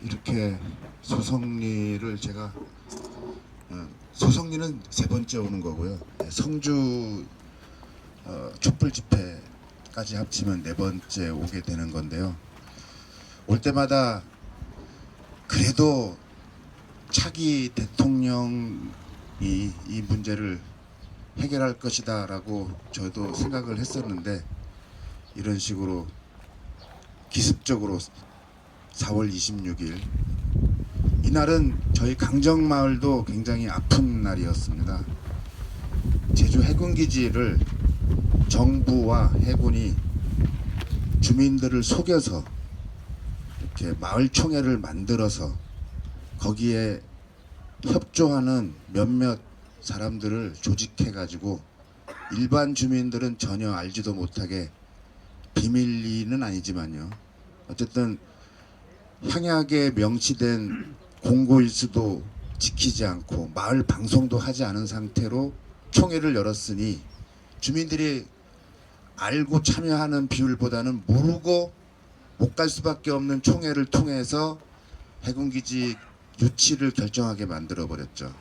이렇게 소성리를 제가 소성리는 세 번째 오는 거고요. 성주 촛불 집회까지 합치면 네 번째 오게 되는 건데요. 올 때마다 그래도 차기 대통령이 이 문제를 해결할 것이다라고 저도 생각을 했었는데 이런 식으로 기습적으로 4월 26일 이날은 저희 강정마을도 굉장히 아픈 날이었습니다. 제주 해군기지를 정부와 해군이 주민들을 속여서 이렇게 마을총회를 만들어서 거기에 협조하는 몇몇 사람들을 조직해가지고 일반 주민들은 전혀 알지도 못하게 비밀리는 아니지만요. 어쨌든 향약에 명시된 공고일수도 지키지 않고 마을 방송도 하지 않은 상태로 총회를 열었으니 주민들이 알고 참여하는 비율보다는 모르고 못 갈 수밖에 없는 총회를 통해서 해군기지 유치를 결정하게 만들어버렸죠.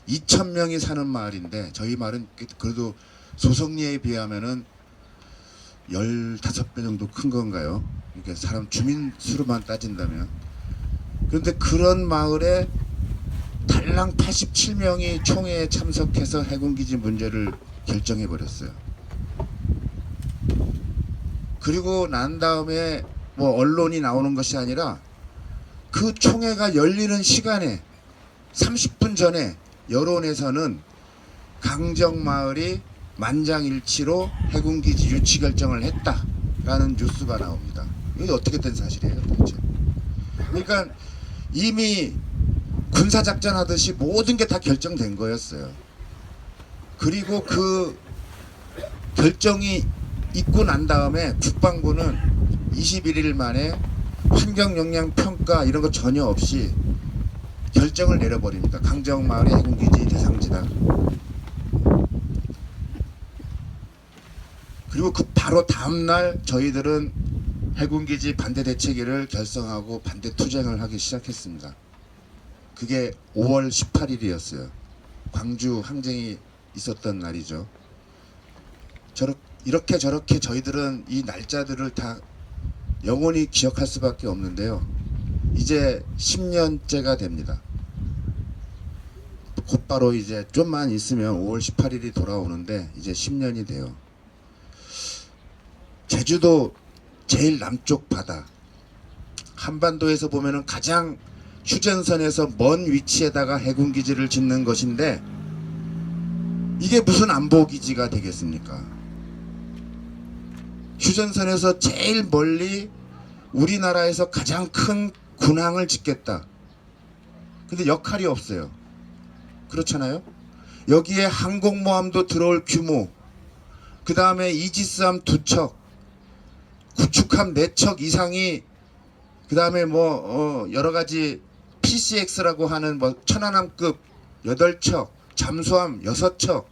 2,000명이 사는 마을인데 저희 마을은 그래도 소성리에 비하면은 15배 정도 큰 건가요? 그러니까 사람 주민 수로만 따진다면. 그런데 그런 마을에 달랑 87명이 총회에 참석해서 해군기지 문제를 결정해 버렸어요. 그리고 난 다음에 뭐 언론이 나오는 것이 아니라 그 총회가 열리는 시간에 30분 전에 여론에서는 강정마을이 만장일치로 해군기지 유치 결정을 했다라는 뉴스가 나옵니다. 이게 어떻게 된 사실이에요, 도대체? 그러니까 이미 군사작전 하듯이 모든 게 다 결정된 거였어요. 그리고 그 결정이 있고 난 다음에 국방부는 21일 만에 환경영향평가 이런 거 전혀 없이 결정을 내려버립니다. 강정마을의 해군기지 대상지다. 그리고 그 바로 다음날 저희들은 해군기지 반대 대책위를 결성하고 반대 투쟁을 하기 시작했습니다. 그게 5월 18일이었어요. 광주 항쟁이 있었던 날이죠. 이렇게 저렇게 저희들은 이 날짜들을 다 영원히 기억할 수밖에 없는데요. 이제 10년째가 됩니다. 곧바로 이제 좀만 있으면 5월 18일이 돌아오는데 이제 10년이 돼요. 제주도 제일 남쪽 바다, 한반도에서 보면은 가장 휴전선에서 먼 위치에다가 해군기지를 짓는 것인데 이게 무슨 안보기지가 되겠습니까? 휴전선에서 제일 멀리 우리나라에서 가장 큰 군항을 짓겠다. 근데 역할이 없어요. 그렇잖아요. 여기에 항공모함도 들어올 규모, 그 다음에 이지스함 2척, 구축함 4척 이상이, 그 다음에 뭐 여러가지 PCX라고 하는 뭐 천안함급 8척, 잠수함 6척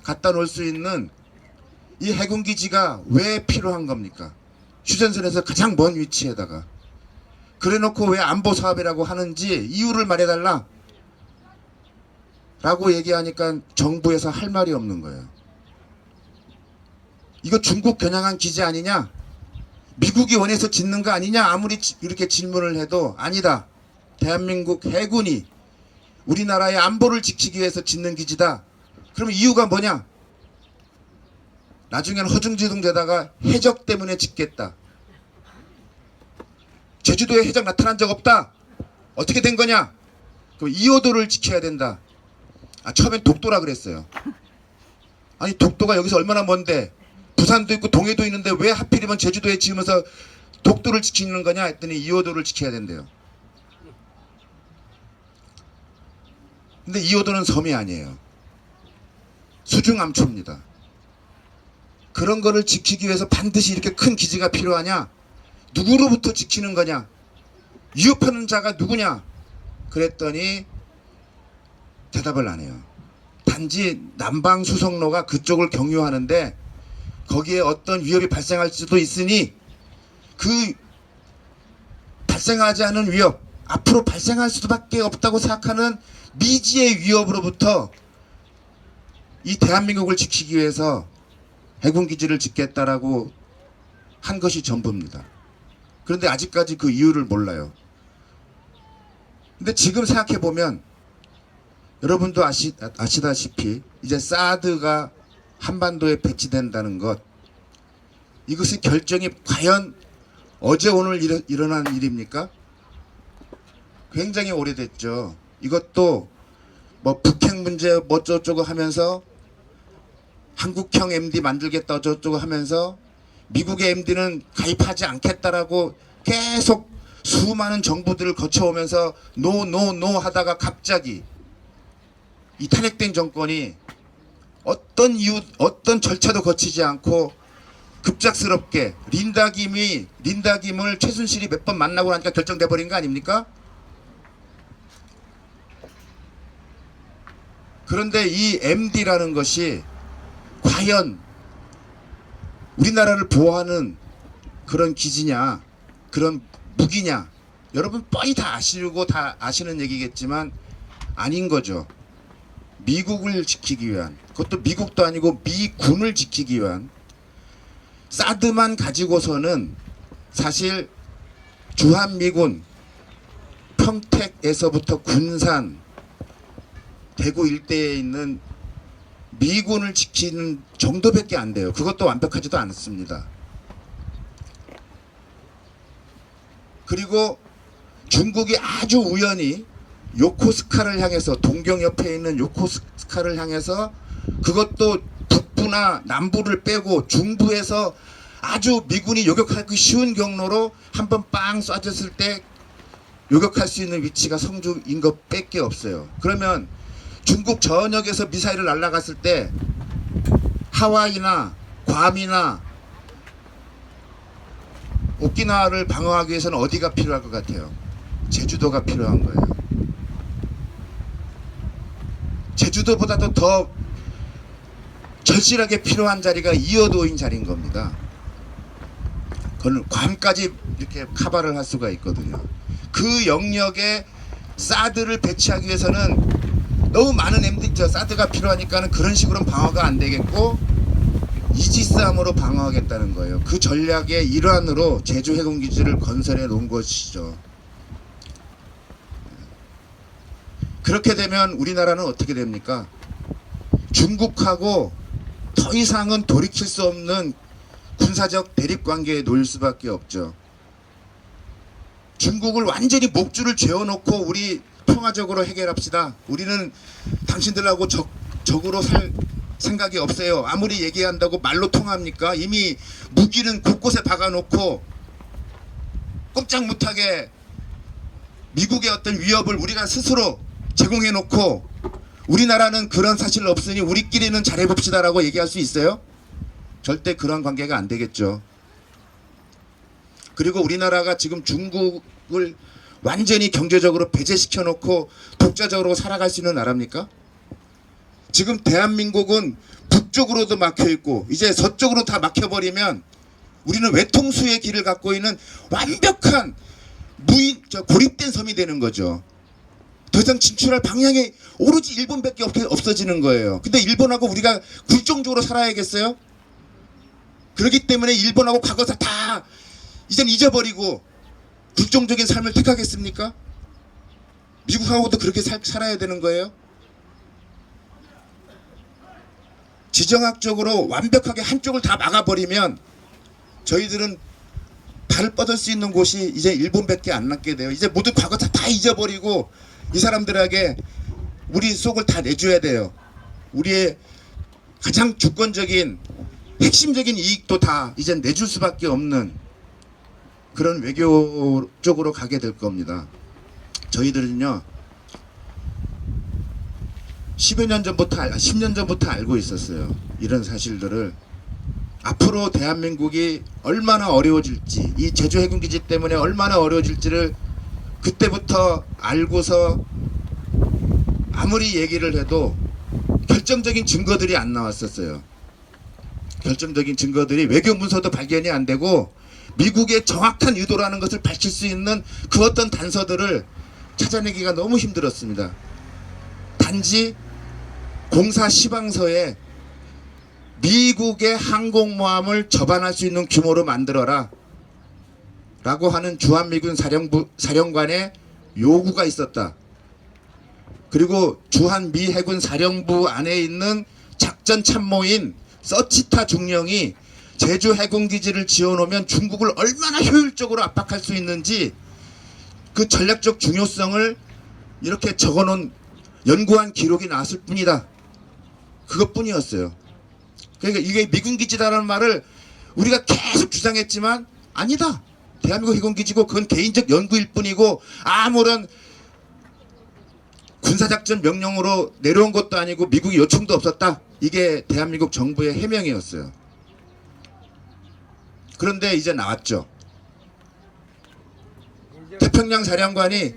갖다 놓을 수 있는 이 해군기지가 왜 필요한 겁니까? 휴전선에서 가장 먼 위치에다가. 그래놓고 왜 안보사업이라고 하는지 이유를 말해달라 라고 얘기하니까 정부에서 할 말이 없는 거예요. 이거 중국 겨냥한 기지 아니냐? 미국이 원해서 짓는 거 아니냐? 아무리 이렇게 질문을 해도 아니다. 대한민국 해군이 우리나라의 안보를 지키기 위해서 짓는 기지다. 그럼 이유가 뭐냐? 나중에는 허둥지둥대다가 해적 때문에 짓겠다. 제주도에 해적 나타난 적 없다. 어떻게 된 거냐? 그럼 이호도를 지켜야 된다. 처음엔 독도라 그랬어요. 아니 독도가 여기서 얼마나 먼데 부산도 있고 동해도 있는데 왜 하필이면 제주도에 지으면서 독도를 지키는 거냐 했더니 이호도를 지켜야 된대요. 근데 이호도는 섬이 아니에요. 수중암초입니다. 그런 거를 지키기 위해서 반드시 이렇게 큰 기지가 필요하냐? 누구로부터 지키는 거냐? 위협하는 자가 누구냐? 그랬더니 대답을 안 해요. 단지 남방수성로가 그쪽을 경유하는데 거기에 어떤 위협이 발생할 수도 있으니 그 발생하지 않은 위협, 앞으로 발생할 수밖에 없다고 생각하는 미지의 위협으로부터 이 대한민국을 지키기 위해서 해군기지를 짓겠다라고 한 것이 전부입니다. 그런데 아직까지 그 이유를 몰라요. 근데 지금 생각해보면 여러분도 아시다시피 이제 사드가 한반도에 배치된다는 것, 이것의 결정이 과연 어제 오늘 일어난 일입니까? 굉장히 오래됐죠. 이것도 뭐 북핵 문제 뭐 어쩌고 하면서 한국형 MD 만들겠다 어쩌고 하면서 미국의 MD는 가입하지 않겠다라고 계속 수많은 정부들을 거쳐오면서 노 하다가 갑자기 이 탄핵된 정권이 어떤 이유, 어떤 절차도 거치지 않고 급작스럽게 린다김을 최순실이 몇 번 만나고 나니까 결정돼 버린 거 아닙니까? 그런데 이 MD라는 것이 과연 우리나라를 보호하는 그런 기지냐, 그런 무기냐, 여러분 뻔히 다 아시고 다 아시는 얘기겠지만 아닌 거죠. 미국을 지키기 위한, 그것도 미국도 아니고 미군을 지키기 위한, 사드만 가지고서는 사실 주한미군 평택에서부터 군산 대구 일대에 있는 미군을 지키는 정도밖에 안 돼요. 그것도 완벽하지도 않습니다. 그리고 중국이 아주 우연히 요코스카를 향해서, 동경 옆에 있는 요코스카를 향해서, 그것도 북부나 남부를 빼고 중부에서 아주 미군이 요격하기 쉬운 경로로 한번 빵 쏴졌을 때 요격할 수 있는 위치가 성주인 것 밖에 없어요. 그러면 중국 전역에서 미사일을 날아갔을 때 하와이나 괌이나 오키나와를 방어하기 위해서는 어디가 필요할 것 같아요? 제주도가 필요한 거예요. 제주도보다도 더 절실하게 필요한 자리가 이어도인 자리인 겁니다. 그건 괌까지 이렇게 카바를 할 수가 있거든요. 그 영역에 사드를 배치하기 위해서는 너무 많은 사드가 필요하니까는 그런 식으로는 방어가 안 되겠고 이지스함으로 방어하겠다는 거예요. 그 전략의 일환으로 제주 해군기지를 건설해 놓은 것이죠. 그렇게 되면 우리나라는 어떻게 됩니까? 중국하고 더 이상은 돌이킬 수 없는 군사적 대립관계에 놓일 수밖에 없죠. 중국을 완전히 목줄을 죄어놓고 우리 평화적으로 해결합시다. 우리는 당신들하고 적으로 살 생각이 없어요. 아무리 얘기한다고 말로 통합니까? 이미 무기는 곳곳에 박아놓고 꼼짝 못하게 미국의 어떤 위협을 우리가 스스로 제공해놓고 우리나라는 그런 사실 없으니 우리끼리는 잘해봅시다라고 얘기할 수 있어요? 절대 그런 관계가 안 되겠죠. 그리고 우리나라가 지금 중국을 완전히 경제적으로 배제시켜 놓고 독자적으로 살아갈 수 있는 나라입니까? 지금 대한민국은 북쪽으로도 막혀 있고 이제 서쪽으로 다 막혀버리면 우리는 외통수의 길을 갖고 있는 완벽한 고립된 섬이 되는 거죠. 더 이상 진출할 방향이 오로지 일본밖에 없어지는 거예요. 근데 일본하고 우리가 굴종적으로 살아야겠어요? 그렇기 때문에 일본하고 과거사 다 이젠 잊어버리고 굴종적인 삶을 택하겠습니까? 미국하고도 그렇게 살아야 되는 거예요? 지정학적으로 완벽하게 한쪽을 다 막아버리면 저희들은 발을 뻗을 수 있는 곳이 이제 일본밖에 안 남게 돼요. 이제 모두 과거사 다 잊어버리고 이 사람들에게 우리 속을 다 내줘야 돼요. 우리의 가장 주권적인 핵심적인 이익도 다 이제 내줄 수밖에 없는 그런 외교 쪽으로 가게 될 겁니다. 저희들은요 10년 전부터 알고 있었어요. 이런 사실들을. 앞으로 대한민국이 얼마나 어려워질지, 이 제주 해군기지 때문에 얼마나 어려워질지를 그때부터 알고서 아무리 얘기를 해도 결정적인 증거들이 안 나왔었어요. 결정적인 증거들이 외교 문서도 발견이 안 되고 미국의 정확한 의도라는 것을 밝힐 수 있는 그 어떤 단서들을 찾아내기가 너무 힘들었습니다. 단지 공사 시방서에 미국의 항공모함을 접안할 수 있는 규모로 만들어라 라고 하는 주한미군 사령관의 요구가 있었다. 그리고 주한미 해군 사령부 안에 있는 작전 참모인 서치타 중령이 제주 해군기지를 지어놓으면 중국을 얼마나 효율적으로 압박할 수 있는지 그 전략적 중요성을 이렇게 적어놓은 연구한 기록이 나왔을 뿐이다. 그것뿐이었어요. 그러니까 이게 미군기지다라는 말을 우리가 계속 주장했지만 아니다. 대한민국 해군기지고 그건 개인적 연구일 뿐이고 아무런 군사작전 명령으로 내려온 것도 아니고 미국이 요청도 없었다. 이게 대한민국 정부의 해명이었어요. 그런데 이제 나왔죠. 태평양 사령관이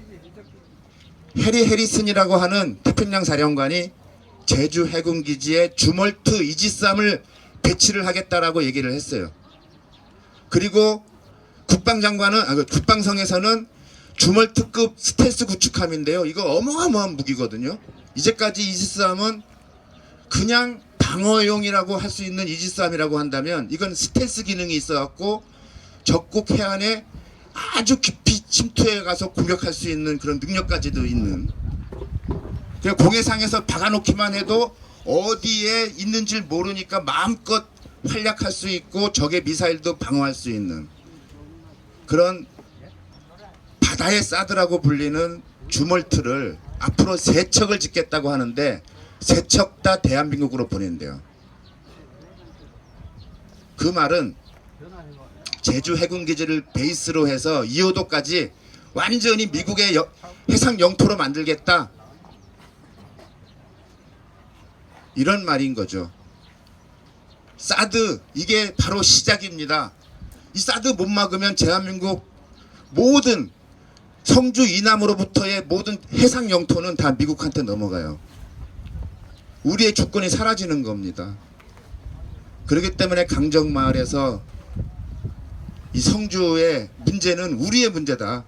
해리 해리슨이라고 하는 태평양 사령관이 제주 해군기지에 주멀트 이지스함을 배치를 하겠다라고 얘기를 했어요. 그리고 국방성에서는 주멀트급 스텔스 구축함인데요. 이거 어마어마한 무기거든요. 이제까지 이지스함은 그냥 방어용이라고 할 수 있는 이지스함이라고 한다면 이건 스텔스 기능이 있어갖고 적국 해안에 아주 깊이 침투해 가서 공격할 수 있는 그런 능력까지도 있는, 그냥 공해상에서 박아놓기만 해도 어디에 있는지 모르니까 마음껏 활약할 수 있고 적의 미사일도 방어할 수 있는 그런 바다의 사드라고 불리는 주멀트를 앞으로 3척을 짓겠다고 하는데 3척 다 대한민국으로 보낸대요. 그 말은 제주 해군기지를 베이스로 해서 2호도까지 완전히 미국의 해상 영토로 만들겠다, 이런 말인 거죠. 사드, 이게 바로 시작입니다. 이 사드 못 막으면 대한민국 모든 성주 이남으로부터의 모든 해상 영토는 다 미국한테 넘어가요. 우리의 주권이 사라지는 겁니다. 그렇기 때문에 강정마을에서 이 성주의 문제는 우리의 문제다.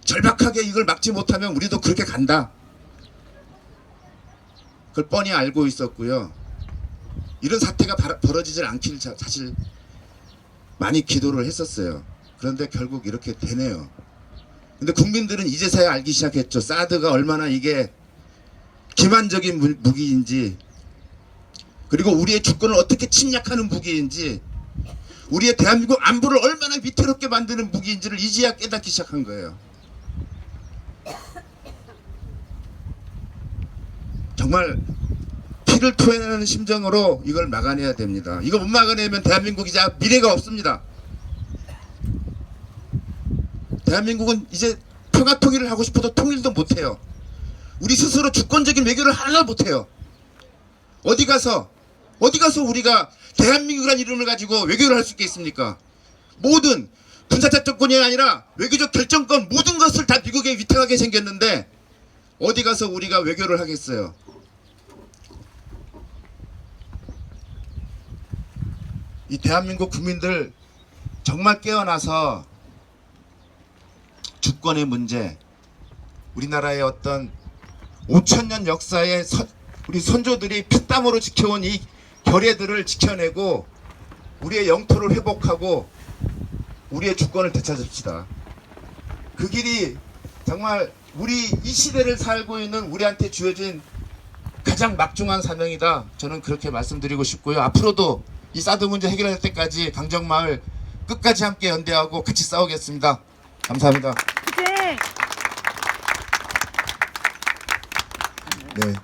절박하게 이걸 막지 못하면 우리도 그렇게 간다. 그걸 뻔히 알고 있었고요. 이런 사태가 벌어지질 않길 사실 많이 기도를 했었어요. 그런데 결국 이렇게 되네요. 근데 국민들은 이제서야 알기 시작했죠. 사드가 얼마나 이게 기만적인 무기인지, 그리고 우리의 주권을 어떻게 침략하는 무기인지, 우리의 대한민국 안보를 얼마나 위태롭게 만드는 무기인지를 이제야 깨닫기 시작한 거예요. 정말 피를 토해내는 심정으로 이걸 막아내야 됩니다. 이거 못 막아내면 대한민국 이제 미래가 없습니다. 대한민국은 이제 평화 통일을 하고 싶어도 통일도 못해요. 우리 스스로 주권적인 외교를 하나도 못해요. 어디 가서 우리가 대한민국이라는 이름을 가지고 외교를 할 수 있겠습니까? 모든 군사적 조건이 아니라 외교적 결정권 모든 것을 다 미국에 위탁하게 생겼는데 어디 가서 우리가 외교를 하겠어요? 이 대한민국 국민들 정말 깨어나서 주권의 문제, 우리나라의 어떤 5,000년 역사의 우리 선조들이 피땀으로 지켜온 이 결의들을 지켜내고 우리의 영토를 회복하고 우리의 주권을 되찾읍시다. 그 길이 정말 우리 이 시대를 살고 있는 우리한테 주어진 가장 막중한 사명이다. 저는 그렇게 말씀드리고 싶고요. 앞으로도 이 사드 문제 해결할 때까지 강정마을 끝까지 함께 연대하고 같이 싸우겠습니다. 감사합니다. 네.